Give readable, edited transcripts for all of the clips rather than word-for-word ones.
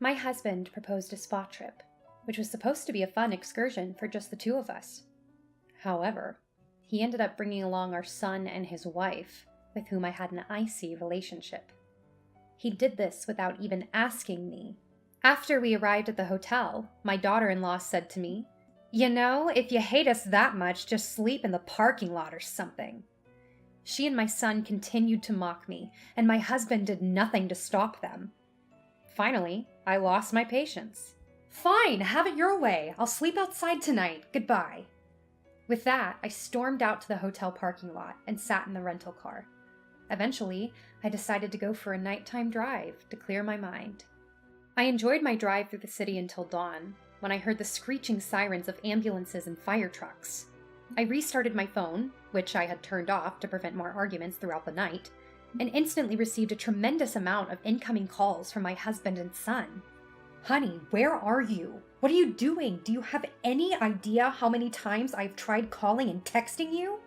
My husband proposed a spa trip, which was supposed to be a fun excursion for just the two of us. However, he ended up bringing along our son and his wife, with whom I had an icy relationship. He did this without even asking me. After we arrived at the hotel, my daughter-in-law said to me, "You know, if you hate us that much, just sleep in the parking lot or something." She and my son continued to mock me, and my husband did nothing to stop them. Finally, I lost my patience. "Fine, have it your way. I'll sleep outside tonight. Goodbye." With that, I stormed out to the hotel parking lot and sat in the rental car. Eventually, I decided to go for a nighttime drive to clear my mind. I enjoyed my drive through the city until dawn, when I heard the screeching sirens of ambulances and fire trucks. I restarted my phone, which I had turned off to prevent more arguments throughout the night, and instantly received a tremendous amount of incoming calls from my husband and son. "Honey, where are you? What are you doing? Do you have any idea how many times I've tried calling and texting you?"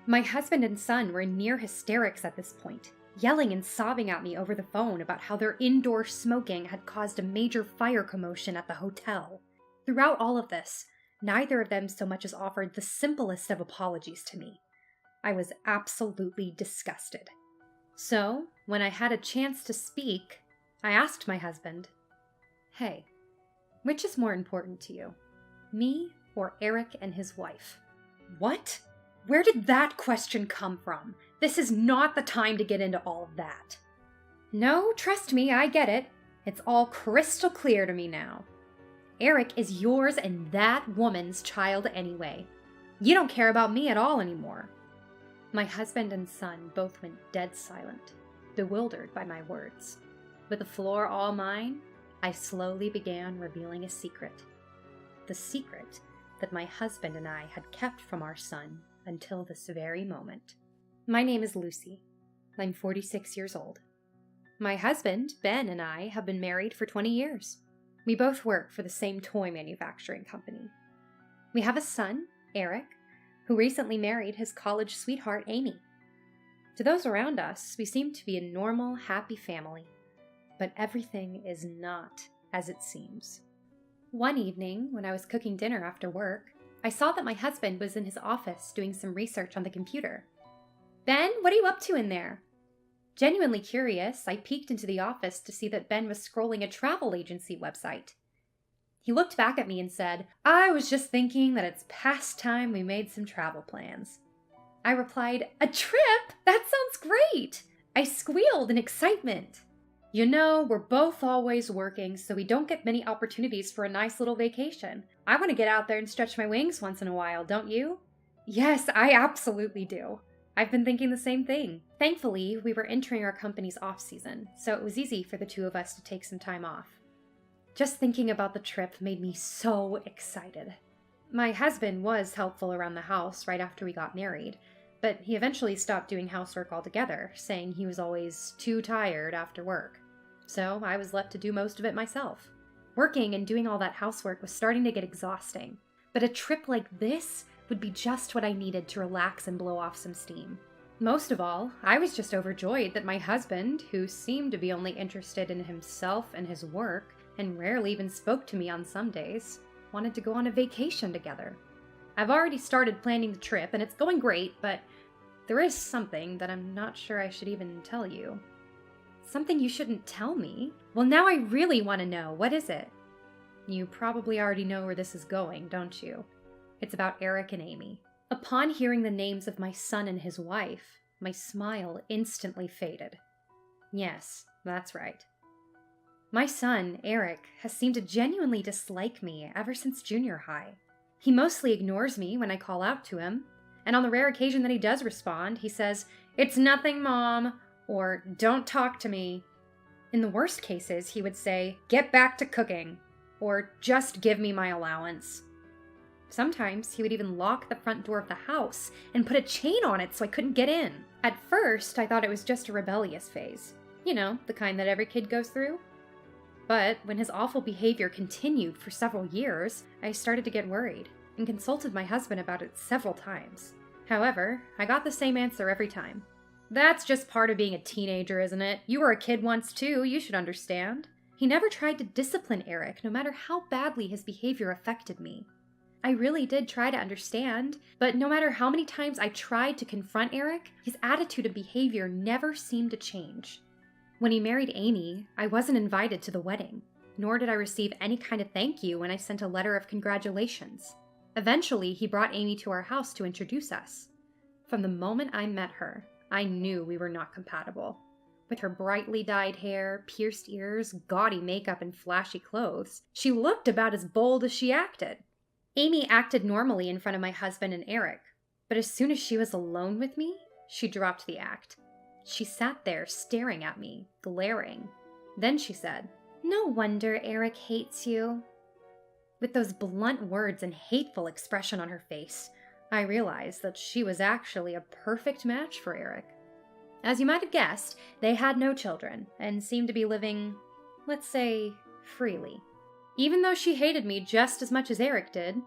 My husband and son were in near hysterics at this point, yelling and sobbing at me over the phone about how their indoor smoking had caused a major fire commotion at the hotel. Throughout all of this, neither of them so much as offered the simplest of apologies to me. I was absolutely disgusted. So, when I had a chance to speak, I asked my husband, "Hey, which is more important to you, me or Eric and his wife?" "What? Where did that question come from? This is not the time to get into all of that." "No, trust me, I get it. It's all crystal clear to me now. Eric is yours and that woman's child anyway. You don't care about me at all anymore." My husband and son both went dead silent, bewildered by my words. With the floor all mine, I slowly began revealing a secret. The secret that my husband and I had kept from our son until this very moment. My name is Lucy. I'm 46 years old. My husband, Ben, and I have been married for 20 years. We both work for the same toy manufacturing company. We have a son, Eric, who recently married his college sweetheart, Amy. To those around us, we seem to be a normal, happy family, but everything is not as it seems. One evening, when I was cooking dinner after work, I saw that my husband was in his office doing some research on the computer. "Ben, what are you up to in there?" Genuinely curious, I peeked into the office to see that Ben was scrolling a travel agency website. He looked back at me and said, "I was just thinking that it's past time we made some travel plans." I replied, "A trip? That sounds great!" I squealed in excitement. "You know, we're both always working, so we don't get many opportunities for a nice little vacation. I want to get out there and stretch my wings once in a while, don't you?" "Yes, I absolutely do. I've been thinking the same thing." Thankfully, we were entering our company's off-season, so it was easy for the two of us to take some time off. Just thinking about the trip made me so excited. My husband was helpful around the house right after we got married, but he eventually stopped doing housework altogether, saying he was always too tired after work. So I was left to do most of it myself. Working and doing all that housework was starting to get exhausting, but a trip like this would be just what I needed to relax and blow off some steam. Most of all, I was just overjoyed that my husband, who seemed to be only interested in himself and his work, and rarely even spoke to me on some days, wanted to go on a vacation together. I've already started planning the trip, and it's going great, but there is something that I'm not sure I should even tell you. Something you shouldn't tell me? Well, now I really want to know. What is it? You probably already know where this is going, don't you? It's about Eric and Amy. Upon hearing the names of my son and his wife, my smile instantly faded. Yes, that's right. My son, Eric, has seemed to genuinely dislike me ever since junior high. He mostly ignores me when I call out to him, and on the rare occasion that he does respond, he says, "It's nothing, Mom," or "Don't talk to me." In the worst cases, he would say, "Get back to cooking," or "Just give me my allowance." Sometimes he would even lock the front door of the house and put a chain on it so I couldn't get in. At first, I thought it was just a rebellious phase. You know, the kind that every kid goes through. But when his awful behavior continued for several years, I started to get worried and consulted my husband about it several times. However, I got the same answer every time. "That's just part of being a teenager, isn't it? You were a kid once too, you should understand." He never tried to discipline Eric, no matter how badly his behavior affected me. I really did try to understand, but no matter how many times I tried to confront Eric, his attitude and behavior never seemed to change. When he married Amy, I wasn't invited to the wedding, nor did I receive any kind of thank you when I sent a letter of congratulations. Eventually, he brought Amy to our house to introduce us. From the moment I met her, I knew we were not compatible. With her brightly dyed hair, pierced ears, gaudy makeup, and flashy clothes, she looked about as bold as she acted. Amy acted normally in front of my husband and Eric, but as soon as she was alone with me, she dropped the act. She sat there staring at me, glaring. Then she said, "No wonder Eric hates you." With those blunt words and hateful expression on her face, I realized that she was actually a perfect match for Eric. As you might have guessed, they had no children and seemed to be living, let's say, freely. Even though she hated me just as much as Eric did,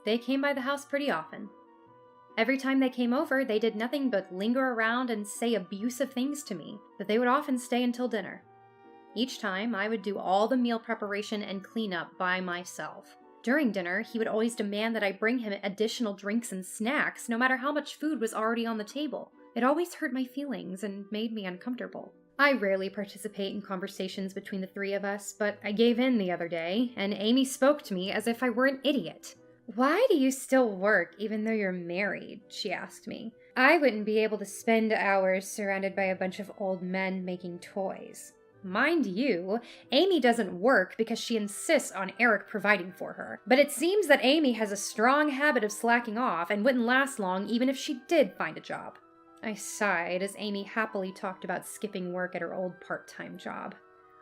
they came by the house pretty often. Every time they came over, they did nothing but linger around and say abusive things to me, but they would often stay until dinner. Each time, I would do all the meal preparation and cleanup by myself. During dinner, he would always demand that I bring him additional drinks and snacks, no matter how much food was already on the table. It always hurt my feelings and made me uncomfortable. I rarely participate in conversations between the three of us, but I gave in the other day, and Amy spoke to me as if I were an idiot. "Why do you still work even though you're married?" she asked me. "I wouldn't be able to spend hours surrounded by a bunch of old men making toys." Mind you, Amy doesn't work because she insists on Eric providing for her, but it seems that Amy has a strong habit of slacking off and wouldn't last long even if she did find a job. I sighed as Amy happily talked about skipping work at her old part-time job.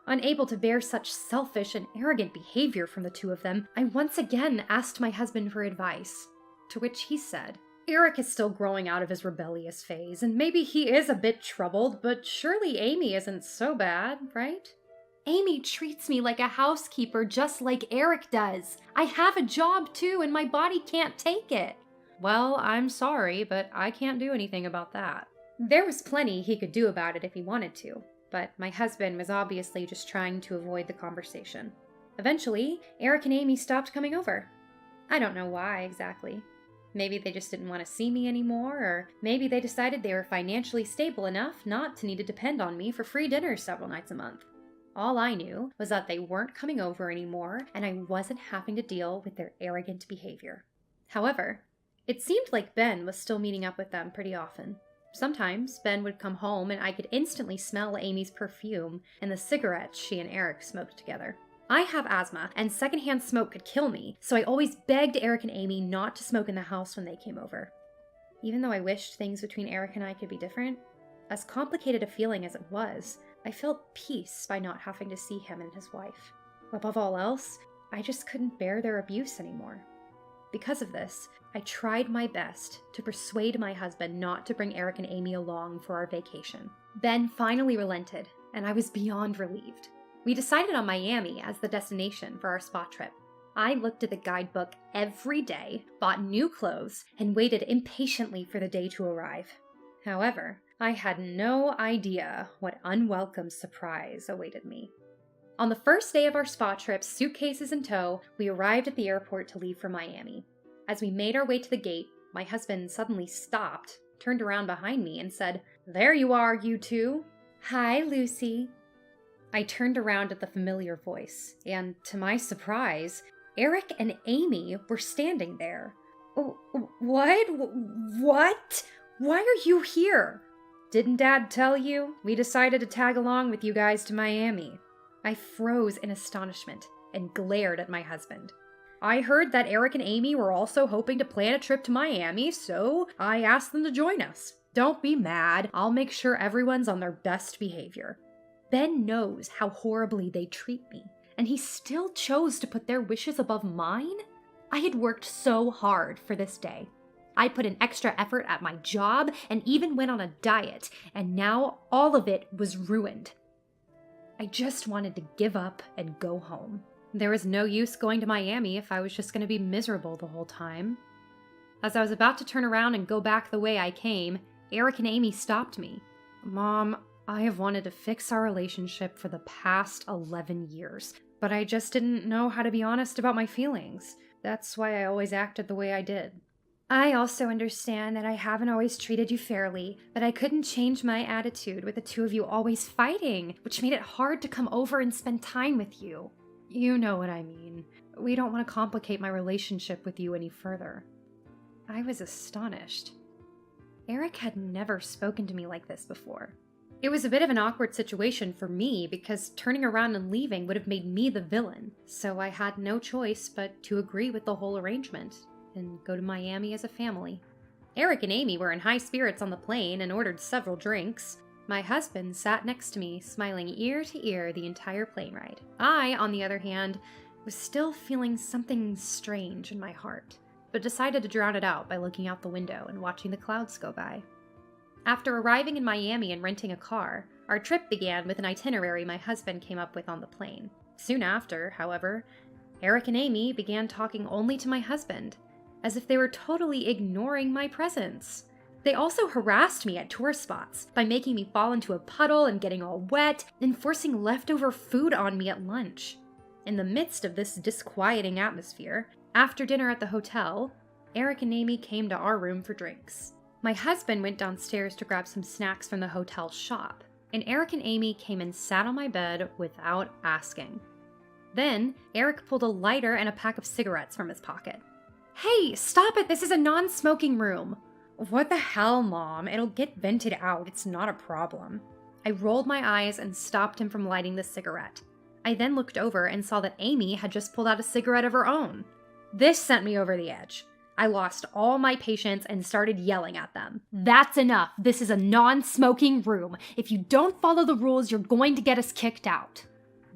Unable to bear such selfish and arrogant behavior from the two of them, I once again asked my husband for advice, to which he said, "Eric is still growing out of his rebellious phase, and maybe he is a bit troubled, but surely Amy isn't so bad, right?" "Amy treats me like a housekeeper just like Eric does. I have a job too, and my body can't take it." Well, I'm sorry, but I can't do anything about that. There was plenty he could do about it if he wanted to, but my husband was obviously just trying to avoid the conversation. Eventually, Eric and Amy stopped coming over. I don't know why exactly. Maybe they just didn't want to see me anymore, or maybe they decided they were financially stable enough not to need to depend on me for free dinners several nights a month. All I knew was that they weren't coming over anymore, and I wasn't having to deal with their arrogant behavior. However, it seemed like Ben was still meeting up with them pretty often. Sometimes Ben would come home and I could instantly smell Amy's perfume and the cigarettes she and Eric smoked together. I have asthma, and secondhand smoke could kill me, so I always begged Eric and Amy not to smoke in the house when they came over. Even though I wished things between Eric and I could be different, as complicated a feeling as it was, I felt peace by not having to see him and his wife. Above all else, I just couldn't bear their abuse anymore. Because of this, I tried my best to persuade my husband not to bring Eric and Amy along for our vacation. Ben finally relented, and I was beyond relieved. We decided on Miami as the destination for our spa trip. I looked at the guidebook every day, bought new clothes, and waited impatiently for the day to arrive. However, I had no idea what unwelcome surprise awaited me. On the first day of our spa trip, suitcases in tow, we arrived at the airport to leave for Miami. As we made our way to the gate, my husband suddenly stopped, turned around behind me, and said, "There you are, you two." "Hi, Lucy." I turned around at the familiar voice, and to my surprise, Eric and Amy were standing there. What? What? Why are you here?" "Didn't Dad tell you? We decided to tag along with you guys to Miami." I froze in astonishment and glared at my husband. "I heard that Eric and Amy were also hoping to plan a trip to Miami, so I asked them to join us. Don't be mad. I'll make sure everyone's on their best behavior." Ben knows how horribly they treat me, and he still chose to put their wishes above mine? I had worked so hard for this day. I put in extra effort at my job and even went on a diet, and now all of it was ruined. I just wanted to give up and go home. There was no use going to Miami if I was just going to be miserable the whole time. As I was about to turn around and go back the way I came, Eric and Amy stopped me. "Mom, I have wanted to fix our relationship for the past 11 years, but I just didn't know how to be honest about my feelings. That's why I always acted the way I did. I also understand that I haven't always treated you fairly, but I couldn't change my attitude with the two of you always fighting, which made it hard to come over and spend time with you. You know what I mean. We don't want to complicate my relationship with you any further. I was astonished. Eric had never spoken to me like this before. It was a bit of an awkward situation for me because turning around and leaving would have made me the villain, so I had no choice but to agree with the whole arrangement and go to Miami as a family. Eric and Amy were in high spirits on the plane and ordered several drinks. My husband sat next to me, smiling ear to ear the entire plane ride. I, on the other hand, was still feeling something strange in my heart, but decided to drown it out by looking out the window and watching the clouds go by. After arriving in Miami and renting a car, our trip began with an itinerary my husband came up with on the plane. Soon after, however, Eric and Amy began talking only to my husband, as if they were totally ignoring my presence. They also harassed me at tourist spots by making me fall into a puddle and getting all wet, and forcing leftover food on me at lunch. In the midst of this disquieting atmosphere, after dinner at the hotel, Eric and Amy came to our room for drinks. My husband went downstairs to grab some snacks from the hotel shop, and Eric and Amy came and sat on my bed without asking. Then, Eric pulled a lighter and a pack of cigarettes from his pocket. "Hey, stop it! This is a non-smoking room!" "What the hell, Mom? It'll get vented out. It's not a problem." I rolled my eyes and stopped him from lighting the cigarette. I then looked over and saw that Amy had just pulled out a cigarette of her own. This sent me over the edge. I lost all my patience and started yelling at them. "That's enough. This is a non-smoking room. If you don't follow the rules, you're going to get us kicked out."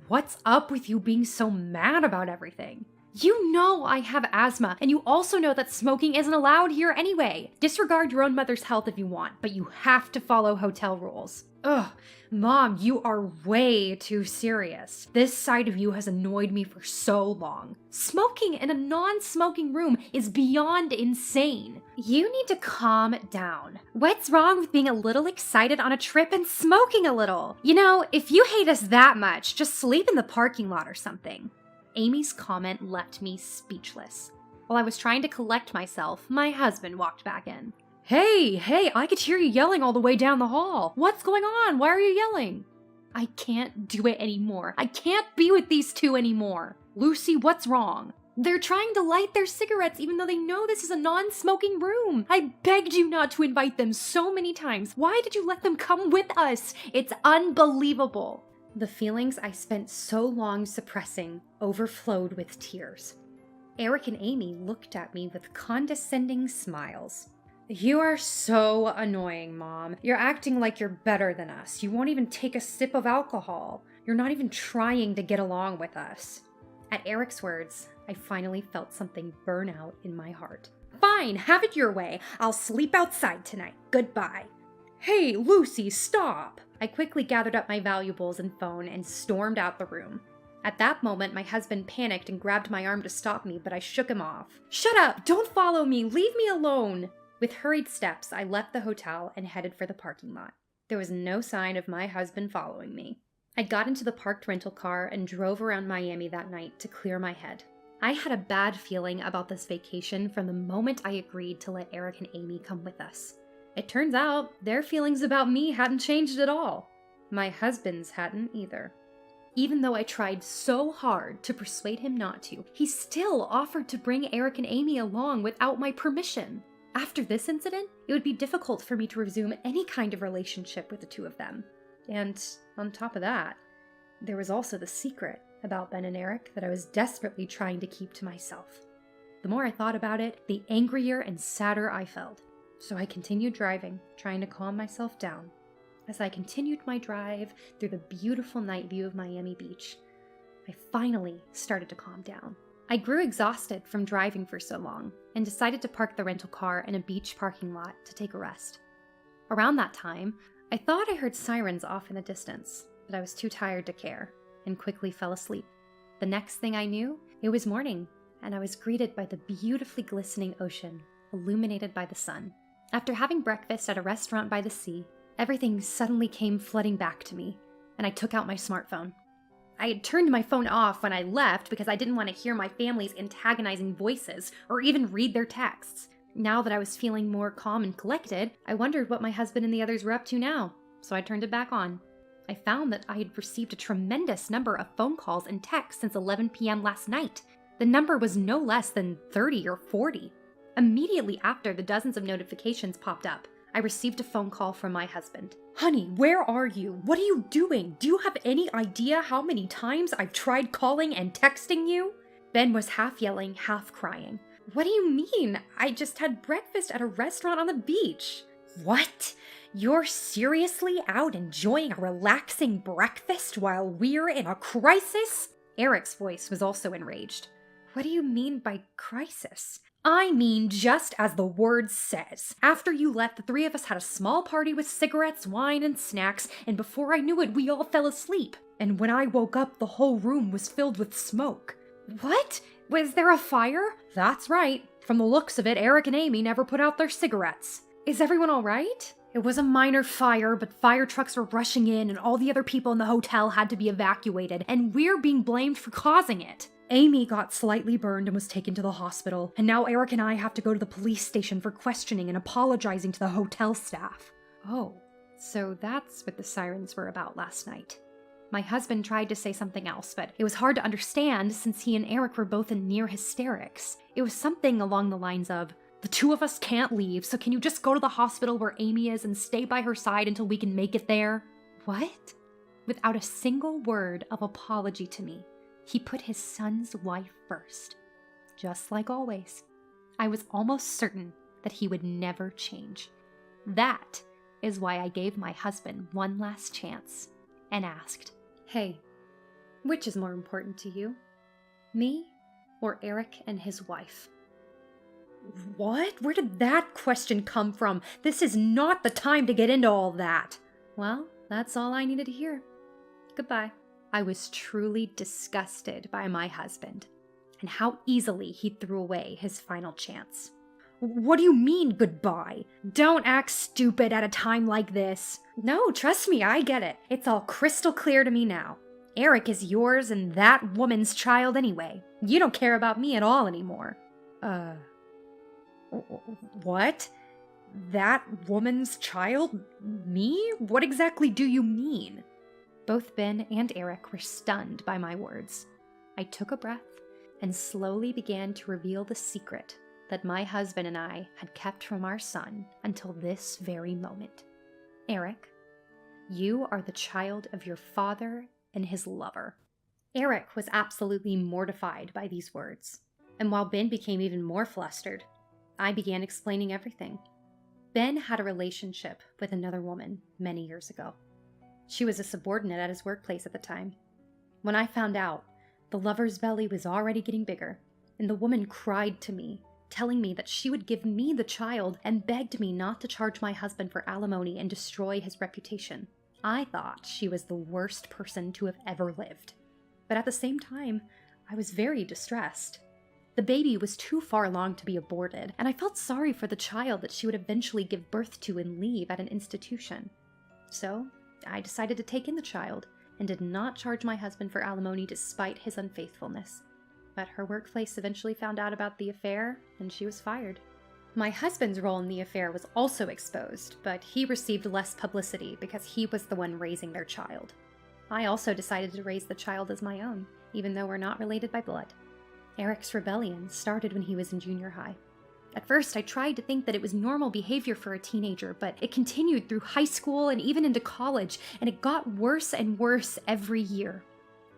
"What's up with you being so mad about everything?" "You know I have asthma, and you also know that smoking isn't allowed here anyway. Disregard your own mother's health if you want, but you have to follow hotel rules." Ugh, Mom, you are way too serious. This side of you has annoyed me for so long. Smoking in a non-smoking room is beyond insane. You need to calm down. What's wrong with being a little excited on a trip and smoking a little? You know, if you hate us that much, just sleep in the parking lot or something. Amy's comment left me speechless. While I was trying to collect myself, my husband walked back in. Hey, I could hear you yelling all the way down the hall. What's going on? Why are you yelling?" "I can't do it anymore. I can't be with these two anymore." "Lucy, what's wrong?" "They're trying to light their cigarettes even though they know this is a non-smoking room. I begged you not to invite them so many times. Why did you let them come with us? It's unbelievable." The feelings I spent so long suppressing overflowed with tears. Eric and Amy looked at me with condescending smiles. "You are so annoying, Mom. You're acting like you're better than us. You won't even take a sip of alcohol. You're not even trying to get along with us." At Eric's words, I finally felt something burn out in my heart. "Fine, have it your way. I'll sleep outside tonight. Goodbye." "Hey, Lucy, stop!" I quickly gathered up my valuables and phone and stormed out the room. At that moment, my husband panicked and grabbed my arm to stop me, but I shook him off. "Shut up! Don't follow me! Leave me alone!" With hurried steps, I left the hotel and headed for the parking lot. There was no sign of my husband following me. I got into the parked rental car and drove around Miami that night to clear my head. I had a bad feeling about this vacation from the moment I agreed to let Eric and Amy come with us. It turns out their feelings about me hadn't changed at all. My husband's hadn't either. Even though I tried so hard to persuade him not to, he still offered to bring Eric and Amy along without my permission. After this incident, it would be difficult for me to resume any kind of relationship with the two of them. And on top of that, there was also the secret about Ben and Eric that I was desperately trying to keep to myself. The more I thought about it, the angrier and sadder I felt. So I continued driving, trying to calm myself down. As I continued my drive through the beautiful night view of Miami Beach, I finally started to calm down. I grew exhausted from driving for so long and decided to park the rental car in a beach parking lot to take a rest. Around that time, I thought I heard sirens off in the distance, but I was too tired to care and quickly fell asleep. The next thing I knew, it was morning, and I was greeted by the beautifully glistening ocean, illuminated by the sun. After having breakfast at a restaurant by the sea, Everything suddenly came flooding back to me, and I took out my smartphone. I had turned my phone off when I left because I didn't want to hear my family's antagonizing voices or even read their texts. Now that I was feeling more calm and collected, I wondered what my husband and the others were up to now, so I turned it back on. I found that I had received a tremendous number of phone calls and texts since 11 p.m. last night. The number was no less than 30 or 40. Immediately after the dozens of notifications popped up, I received a phone call from my husband. "Honey, where are you? What are you doing? Do you have any idea how many times I've tried calling and texting you?" Ben was half yelling, half crying. "What do you mean? I just had breakfast at a restaurant on the beach." "What? You're seriously out enjoying a relaxing breakfast while we're in a crisis?" Eric's voice was also enraged. "What do you mean by crisis?" "I mean just as the word says. After you left, the three of us had a small party with cigarettes, wine, and snacks, and before I knew it, we all fell asleep. And when I woke up, the whole room was filled with smoke." "What? Was there a fire?" "That's right. From the looks of it, Eric and Amy never put out their cigarettes." "Is everyone all right?" "It was a minor fire, but fire trucks were rushing in, and all the other people in the hotel had to be evacuated, and we're being blamed for causing it. Amy got slightly burned and was taken to the hospital, and now Eric and I have to go to the police station for questioning and apologizing to the hotel staff." Oh, so that's what the sirens were about last night. My husband tried to say something else, but it was hard to understand since he and Eric were both in near hysterics. It was something along the lines of, "The two of us can't leave, so can you just go to the hospital where Amy is and stay by her side until we can make it there?" What? Without a single word of apology to me, he put his son's wife first. Just like always. I was almost certain that he would never change. That is why I gave my husband one last chance and asked, "Hey, which is more important to you? Me or Eric and his wife?" "What? Where did that question come from? This is not the time to get into all that." "Well, that's all I needed to hear. Goodbye." I was truly disgusted by my husband, and how easily he threw away his final chance. "What do you mean, goodbye? Don't act stupid at a time like this." "No, trust me, I get it. It's all crystal clear to me now. Eric is yours and that woman's child anyway. You don't care about me at all anymore." What? That woman's child? Me? What exactly do you mean?" Both Ben and Eric were stunned by my words. I took a breath and slowly began to reveal the secret that my husband and I had kept from our son until this very moment. "Eric, you are the child of your father and his lover." Eric was absolutely mortified by these words, and while Ben became even more flustered, I began explaining everything. Ben had a relationship with another woman many years ago. She was a subordinate at his workplace at the time. When I found out, the lover's belly was already getting bigger, and the woman cried to me, telling me that she would give me the child and begged me not to charge my husband for alimony and destroy his reputation. I thought she was the worst person to have ever lived. But at the same time, I was very distressed. The baby was too far along to be aborted, and I felt sorry for the child that she would eventually give birth to and leave at an institution. So I decided to take in the child and did not charge my husband for alimony despite his unfaithfulness. But her workplace eventually found out about the affair, and she was fired. My husband's role in the affair was also exposed, but he received less publicity because he was the one raising their child. I also decided to raise the child as my own, even though we're not related by blood. Eric's rebellion started when he was in junior high. At first, I tried to think that it was normal behavior for a teenager, but it continued through high school and even into college, and it got worse and worse every year.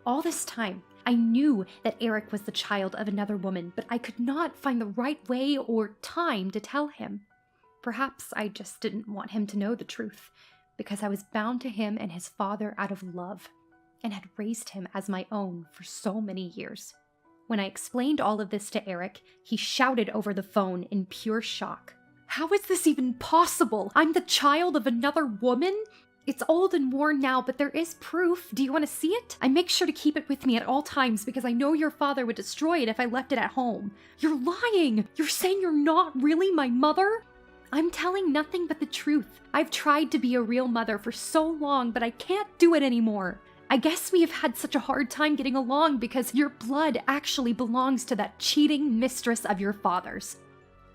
All this time, I knew that Eric was the child of another woman, but I could not find the right way or time to tell him. Perhaps I just didn't want him to know the truth, because I was bound to him and his father out of love, and had raised him as my own for so many years. When I explained all of this to Eric, he shouted over the phone in pure shock. "How is this even possible? I'm the child of another woman? It's old and worn now, but there is proof. Do you want to see it? I make sure to keep it with me at all times because I know your father would destroy it if I left it at home." "You're lying! You're saying you're not really my mother?" I'm telling nothing but the truth. I've tried to be a real mother for so long, but I can't do it anymore. I guess we have had such a hard time getting along because your blood actually belongs to that cheating mistress of your father's."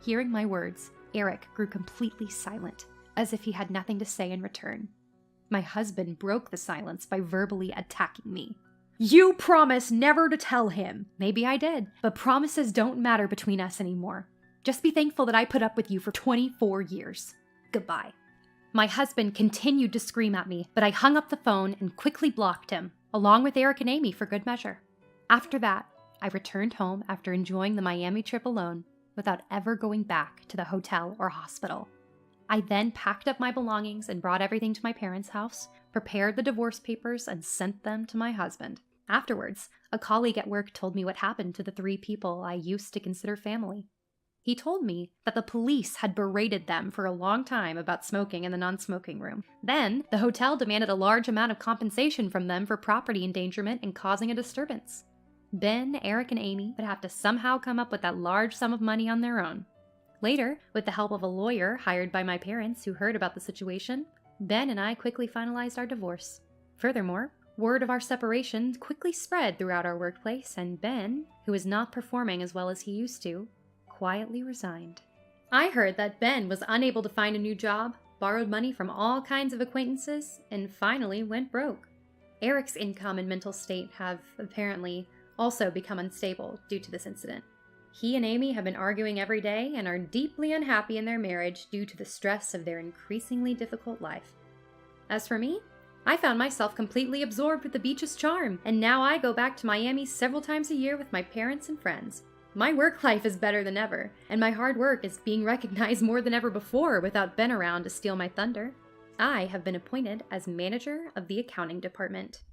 Hearing my words, Eric grew completely silent, as if he had nothing to say in return. My husband broke the silence by verbally attacking me. "You promised never to tell him." "Maybe I did, but promises don't matter between us anymore. Just be thankful that I put up with you for 24 years. Goodbye." My husband continued to scream at me, but I hung up the phone and quickly blocked him, along with Eric and Amy for good measure. After that, I returned home after enjoying the Miami trip alone, without ever going back to the hotel or hospital. I then packed up my belongings and brought everything to my parents' house, prepared the divorce papers, and sent them to my husband. Afterwards, a colleague at work told me what happened to the 3 people I used to consider family. He told me that the police had berated them for a long time about smoking in the non-smoking room. Then, the hotel demanded a large amount of compensation from them for property endangerment and causing a disturbance. Ben, Eric, and Amy would have to somehow come up with that large sum of money on their own. Later, with the help of a lawyer hired by my parents who heard about the situation, Ben and I quickly finalized our divorce. Furthermore, word of our separation quickly spread throughout our workplace, and Ben, who was not performing as well as he used to, quietly resigned. I heard that Ben was unable to find a new job, borrowed money from all kinds of acquaintances, and finally went broke. Eric's income and mental state have, apparently, also become unstable due to this incident. He and Amy have been arguing every day and are deeply unhappy in their marriage due to the stress of their increasingly difficult life. As for me, I found myself completely absorbed with the beach's charm, and now I go back to Miami several times a year with my parents and friends. My work life is better than ever, and my hard work is being recognized more than ever before without Ben around to steal my thunder. I have been appointed as manager of the accounting department.